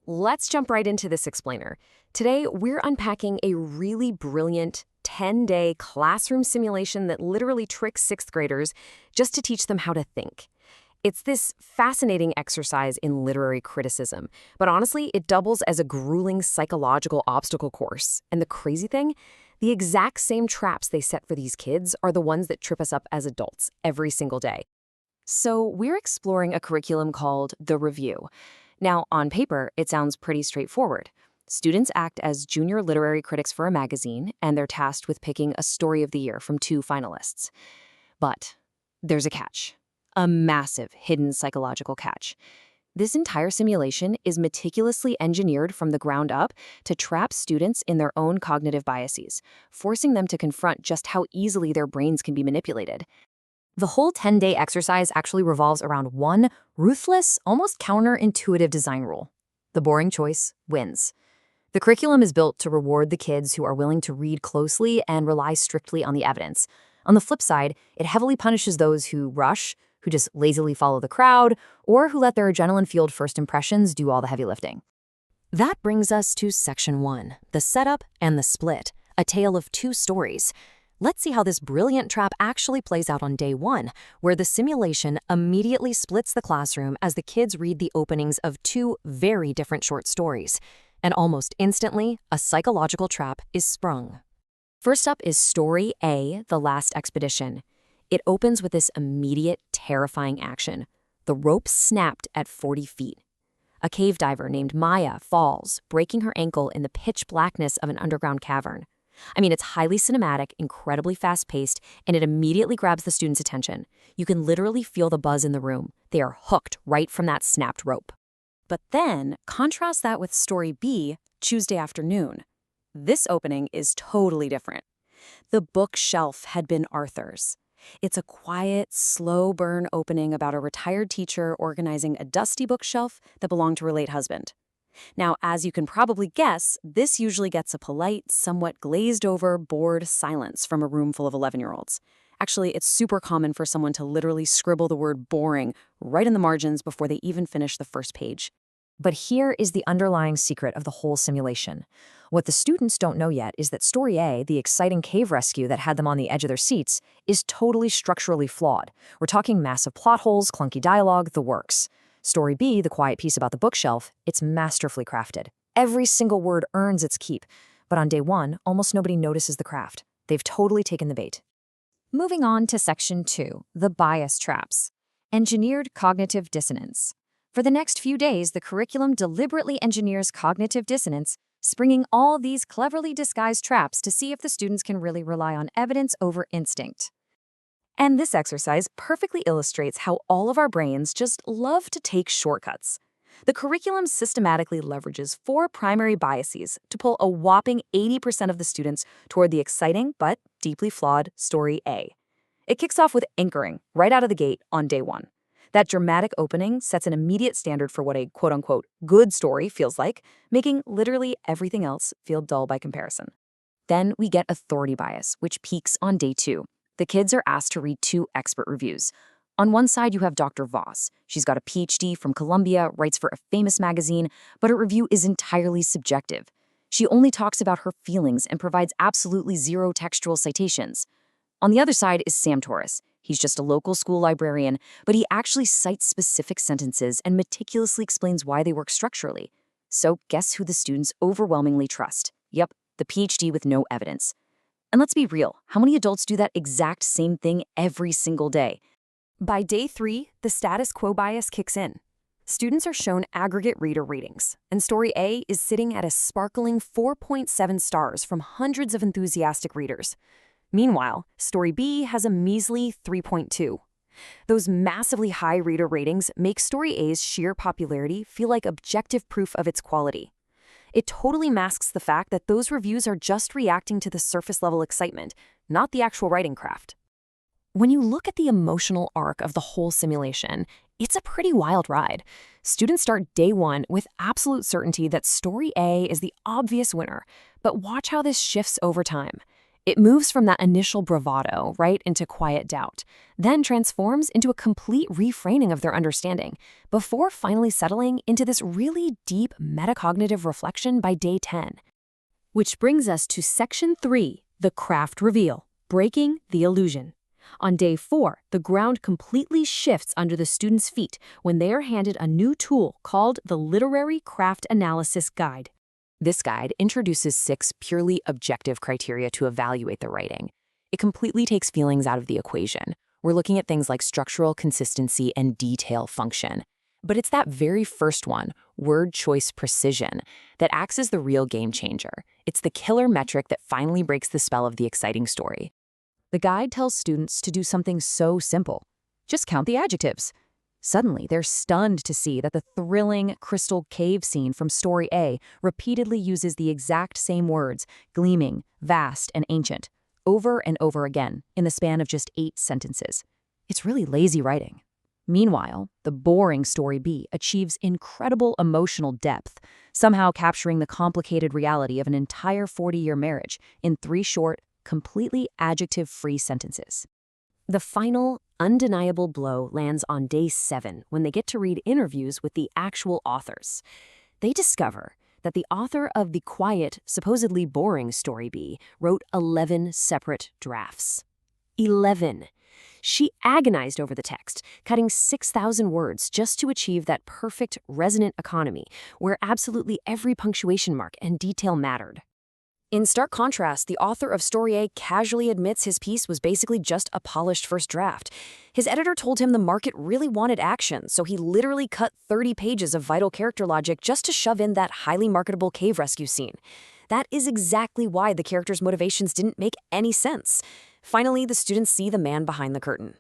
Let's jump right into this explainer. Today, we're unpacking a really brilliant 10-day classroom simulation that literally tricks sixth graders just to teach them how to think. It's this fascinating exercise in literary criticism, but honestly, it doubles as a grueling psychological obstacle course. And the crazy thing? The exact same traps they set for these kids are the ones that trip us up as adults every single day. So we're exploring a curriculum called The Review. Now, on paper, it sounds pretty straightforward. Students act as junior literary critics for a magazine, and they're tasked with picking a story of the year from 2 finalists. But there's a catch. A massive, hidden psychological catch. This entire simulation is meticulously engineered from the ground up to trap students in their own cognitive biases, forcing them to confront just how easily their brains can be manipulated. The whole 10-day exercise actually revolves around one ruthless, almost counterintuitive design rule. The boring choice wins. The curriculum is built to reward the kids who are willing to read closely and rely strictly on the evidence. On the flip side, it heavily punishes those who rush, who just lazily follow the crowd, or who let their adrenaline-fueled first impressions do all the heavy lifting. That brings us to Section 1, the setup and the split, a tale of 2 stories. Let's see how this brilliant trap actually plays out on day 1, where the simulation immediately splits the classroom as the kids read the openings of 2 very different short stories. And almost instantly, a psychological trap is sprung. First up is Story A, The Last Expedition. It opens with this immediate, terrifying action. The rope snapped at 40 feet. A cave diver named Maya falls, breaking her ankle in the pitch blackness of an underground cavern. It's highly cinematic, incredibly fast-paced, and it immediately grabs the students' attention. You can literally feel the buzz in the room. They are hooked right from that snapped rope. But then, contrast that with Story B, Tuesday Afternoon. This opening is totally different. The bookshelf had been Arthur's. It's a quiet, slow burn opening about a retired teacher organizing a dusty bookshelf that belonged to her late husband. Now, as you can probably guess, this usually gets a polite, somewhat glazed-over, bored silence from a room full of 11-year-olds. Actually, it's super common for someone to literally scribble the word boring right in the margins before they even finish the first page. But here is the underlying secret of the whole simulation. What the students don't know yet is that Story A, the exciting cave rescue that had them on the edge of their seats, is totally structurally flawed. We're talking massive plot holes, clunky dialogue, the works. Story B, the quiet piece about the bookshelf, it's masterfully crafted. Every single word earns its keep. But on day 1, almost nobody notices the craft. They've totally taken the bait. Moving on to Section 2, the bias traps. Engineered cognitive dissonance. For the next few days, the curriculum deliberately engineers cognitive dissonance, springing all these cleverly disguised traps to see if the students can really rely on evidence over instinct. And this exercise perfectly illustrates how all of our brains just love to take shortcuts. The curriculum systematically leverages 4 primary biases to pull a whopping 80% of the students toward the exciting but deeply flawed Story A. It kicks off with anchoring right out of the gate on day 1. That dramatic opening sets an immediate standard for what a quote-unquote good story feels like, making literally everything else feel dull by comparison. Then we get authority bias, which peaks on day 2. The kids are asked to read 2 expert reviews. On one side, you have Dr. Voss. She's got a PhD from Columbia, writes for a famous magazine, but her review is entirely subjective. She only talks about her feelings and provides absolutely 0 textual citations. On the other side is Sam Torres. He's just a local school librarian, but he actually cites specific sentences and meticulously explains why they work structurally. So guess who the students overwhelmingly trust? Yep, the PhD with no evidence. And let's be real, how many adults do that exact same thing every single day? By day 3, the status quo bias kicks in. Students are shown aggregate reader ratings, and Story A is sitting at a sparkling 4.7 stars from hundreds of enthusiastic readers. Meanwhile, Story B has a measly 3.2. Those massively high reader ratings make Story A's sheer popularity feel like objective proof of its quality. It totally masks the fact that those reviews are just reacting to the surface-level excitement, not the actual writing craft. When you look at the emotional arc of the whole simulation, it's a pretty wild ride. Students start day 1 with absolute certainty that Story A is the obvious winner, but watch how this shifts over time. It moves from that initial bravado right into quiet doubt, then transforms into a complete reframing of their understanding, before finally settling into this really deep metacognitive reflection by day 10. Which brings us to Section 3, the craft reveal, breaking the illusion. On day 4, the ground completely shifts under the students' feet when they are handed a new tool called the Literary Craft Analysis Guide. This guide introduces 6 purely objective criteria to evaluate the writing. It completely takes feelings out of the equation. We're looking at things like structural consistency and detail function. But it's that very first one, word choice precision, that acts as the real game changer. It's the killer metric that finally breaks the spell of the exciting story. The guide tells students to do something so simple. Just count the adjectives. Suddenly, they're stunned to see that the thrilling crystal cave scene from Story A repeatedly uses the exact same words, gleaming, vast, and ancient, over and over again in the span of just 8 sentences. It's really lazy writing. Meanwhile, the boring Story B achieves incredible emotional depth, somehow capturing the complicated reality of an entire 40-year marriage in 3 short, completely adjective-free sentences. The final, undeniable blow lands on day 7 when they get to read interviews with the actual authors. They discover that the author of the quiet, supposedly boring Story B wrote 11 separate drafts. 11. She agonized over the text, cutting 6,000 words just to achieve that perfect resonant economy where absolutely every punctuation mark and detail mattered. In stark contrast, the author of Story A casually admits his piece was basically just a polished first draft. His editor told him the market really wanted action, so he literally cut 30 pages of vital character logic just to shove in that highly marketable cave rescue scene. That is exactly why the characters' motivations didn't make any sense. Finally, the students see the man behind the curtain.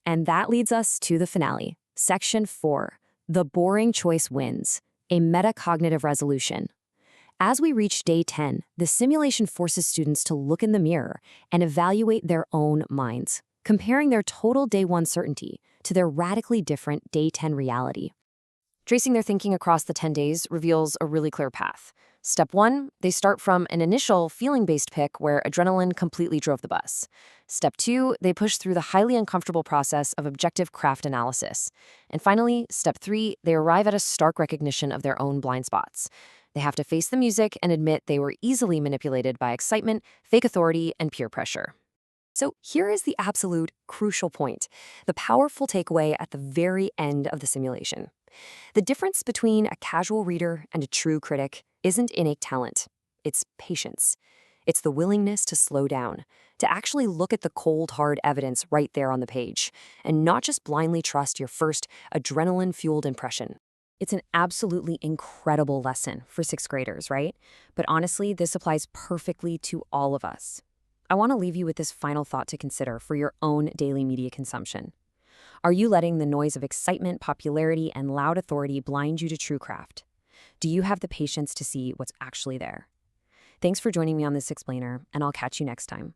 And that leads us to the finale, Section 4, The Boring Choice Wins, a metacognitive resolution. As we reach day 10, the simulation forces students to look in the mirror and evaluate their own minds, comparing their total day 1 certainty to their radically different day 10 reality. Tracing their thinking across the 10 days reveals a really clear path. Step 1, they start from an initial feeling-based pick where adrenaline completely drove the bus. Step 2, they push through the highly uncomfortable process of objective craft analysis. And finally, Step 3, they arrive at a stark recognition of their own blind spots. They have to face the music and admit they were easily manipulated by excitement, fake authority, and peer pressure. So here is the absolute crucial point, the powerful takeaway at the very end of the simulation. The difference between a casual reader and a true critic isn't innate talent, it's patience. It's the willingness to slow down, to actually look at the cold, hard evidence right there on the page, and not just blindly trust your first adrenaline-fueled impression. It's an absolutely incredible lesson for 6th graders, right? But honestly, this applies perfectly to all of us. I want to leave you with this final thought to consider for your own daily media consumption. Are you letting the noise of excitement, popularity, and loud authority blind you to true craft? Do you have the patience to see what's actually there? Thanks for joining me on this explainer, and I'll catch you next time.